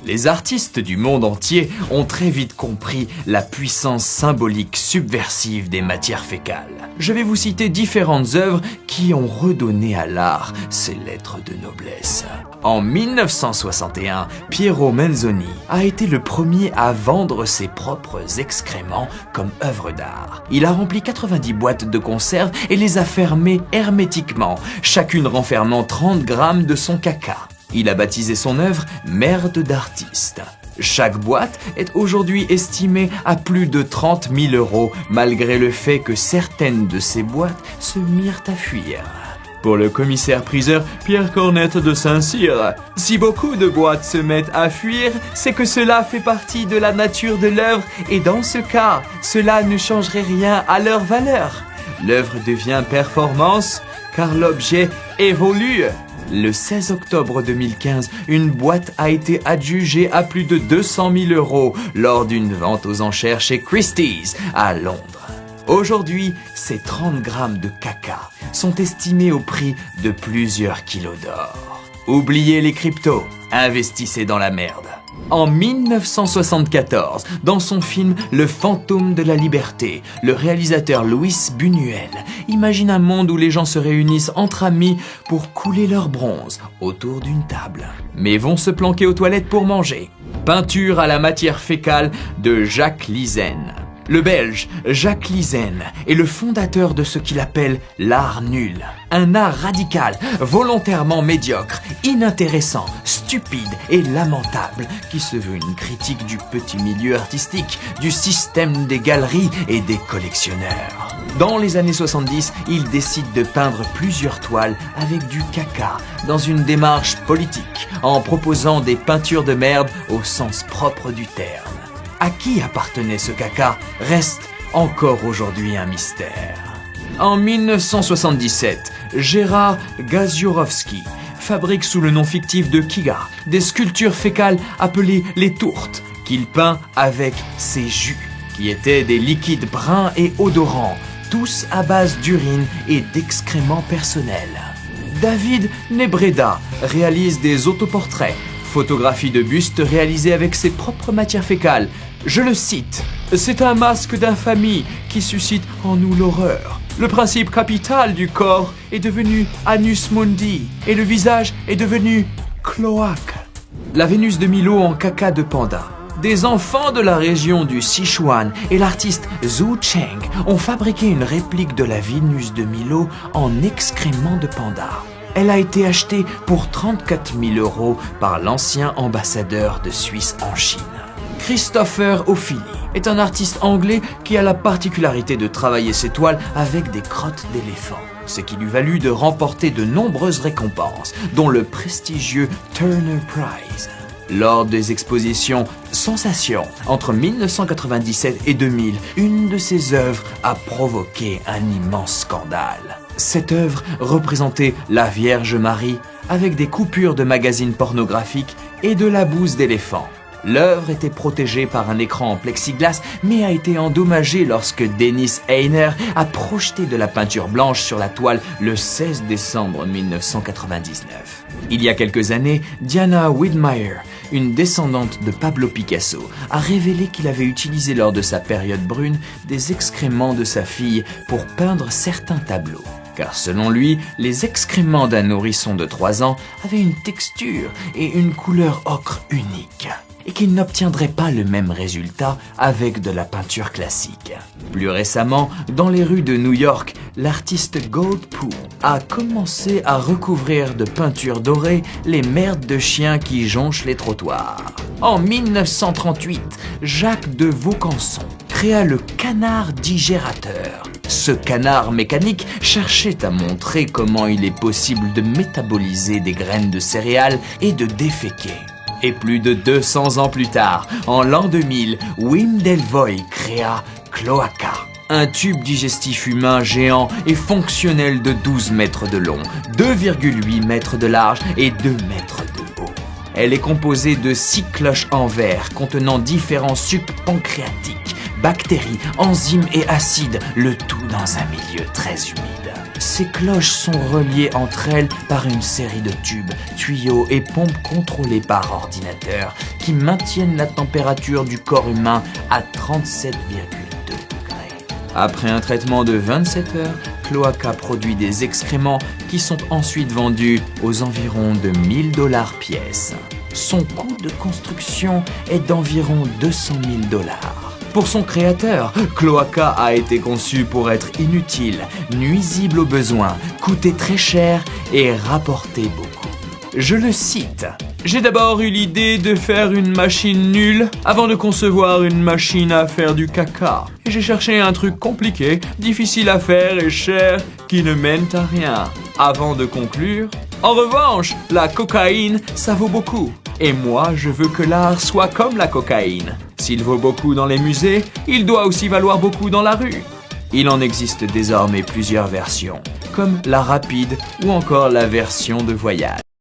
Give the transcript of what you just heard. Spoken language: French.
Les artistes du monde entier ont très vite compris la puissance symbolique subversive des matières fécales. Je vais vous citer différentes œuvres qui ont redonné à l'art ses lettres de noblesse. En 1961, Piero Manzoni a été le premier à vendre ses propres excréments comme œuvre d'art. Il a rempli 90 boîtes de conserve et les a fermées hermétiquement, chacune renfermant 30 grammes de son caca. Il a baptisé son œuvre « Merde d'artiste ». Chaque boîte est aujourd'hui estimée à plus de 30 000 €, malgré le fait que certaines de ces boîtes se mirent à fuir. Pour le commissaire-priseur Pierre Cornette de Saint-Cyr, si beaucoup de boîtes se mettent à fuir, c'est que cela fait partie de la nature de l'œuvre et dans ce cas, cela ne changerait rien à leur valeur. L'œuvre devient performance car l'objet évolue. Le 16 octobre 2015, une boîte a été adjugée à plus de 200 000 € lors d'une vente aux enchères chez Christie's à Londres. Aujourd'hui, ces 30 grammes de caca sont estimés au prix de plusieurs kilos d'or. Oubliez les cryptos, investissez dans la merde. En 1974, dans son film Le fantôme de la liberté, le réalisateur Luis Buñuel imagine un monde où les gens se réunissent entre amis pour couler leur bronze autour d'une table, mais vont se planquer aux toilettes pour manger. Peinture à la matière fécale de Jacques Lizen. Le Belge Jacques Lizen est le fondateur de ce qu'il appelle l'art nul. Un art radical, volontairement médiocre, inintéressant, stupide et lamentable, qui se veut une critique du petit milieu artistique, du système des galeries et des collectionneurs. Dans les années 70, il décide de peindre plusieurs toiles avec du caca, dans une démarche politique, en proposant des peintures de merde au sens propre du terme. À qui appartenait ce caca reste encore aujourd'hui un mystère. En 1977, Gérard Gaziorowski fabrique sous le nom fictif de Kiga des sculptures fécales appelées les tourtes, qu'il peint avec ses jus, qui étaient des liquides bruns et odorants, tous à base d'urine et d'excréments personnels. David Nebreda réalise des autoportraits, photographies de bustes réalisées avec ses propres matières fécales. Je le cite, « C'est un masque d'infamie qui suscite en nous l'horreur. Le principe capital du corps est devenu anus mundi et le visage est devenu cloaque. » La Vénus de Milo en caca de panda. Des enfants de la région du Sichuan et l'artiste Zhu Cheng ont fabriqué une réplique de la Vénus de Milo en excréments de panda. Elle a été achetée pour 34 000 € par l'ancien ambassadeur de Suisse en Chine. Christopher O'Feely est un artiste anglais qui a la particularité de travailler ses toiles avec des crottes d'éléphants, ce qui lui valut de remporter de nombreuses récompenses, dont le prestigieux Turner Prize. Lors des expositions Sensation entre 1997 et 2000, une de ses œuvres a provoqué un immense scandale. Cette œuvre représentait la Vierge Marie avec des coupures de magazines pornographiques et de la bouse d'éléphant. L'œuvre était protégée par un écran en plexiglas, mais a été endommagée lorsque Dennis Heiner a projeté de la peinture blanche sur la toile le 16 décembre 1999. Il y a quelques années, Diana Widmeyer, une descendante de Pablo Picasso, a révélé qu'il avait utilisé lors de sa période brune des excréments de sa fille pour peindre certains tableaux. Car selon lui, les excréments d'un nourrisson de 3 ans avaient une texture et une couleur ocre unique, et qu'il n'obtiendrait pas le même résultat avec de la peinture classique. Plus récemment, dans les rues de New York, l'artiste Goldpoo a commencé à recouvrir de peinture dorée les merdes de chiens qui jonchent les trottoirs. En 1938, Jacques de Vaucanson créa le canard digérateur. Ce canard mécanique cherchait à montrer comment il est possible de métaboliser des graines de céréales et de déféquer. Et plus de 200 ans plus tard, en l'an 2000, Wim Delvoye créa Cloaca, un tube digestif humain géant et fonctionnel de 12 mètres de long, 2,8 mètres de large et 2 mètres de haut. Elle est composée de 6 cloches en verre contenant différents sucs pancréatiques, bactéries, enzymes et acides, le tout dans un milieu très humide. Ces cloches sont reliées entre elles par une série de tubes, tuyaux et pompes contrôlées par ordinateur qui maintiennent la température du corps humain à 37,2 degrés. Après un traitement de 27 heures, Cloaca produit des excréments qui sont ensuite vendus aux environs de $1000 pièce. Son coût de construction est d'environ $200 000. Pour son créateur, Cloaca a été conçu pour être inutile, nuisible aux besoins, coûter très cher et rapporter beaucoup. Je le cite. J'ai d'abord eu l'idée de faire une machine nulle avant de concevoir une machine à faire du caca. Et j'ai cherché un truc compliqué, difficile à faire et cher qui ne mène à rien. Avant de conclure, en revanche, la cocaïne, ça vaut beaucoup. Et moi, je veux que l'art soit comme la cocaïne. S'il vaut beaucoup dans les musées, il doit aussi valoir beaucoup dans la rue. Il en existe désormais plusieurs versions, comme la rapide ou encore la version de voyage.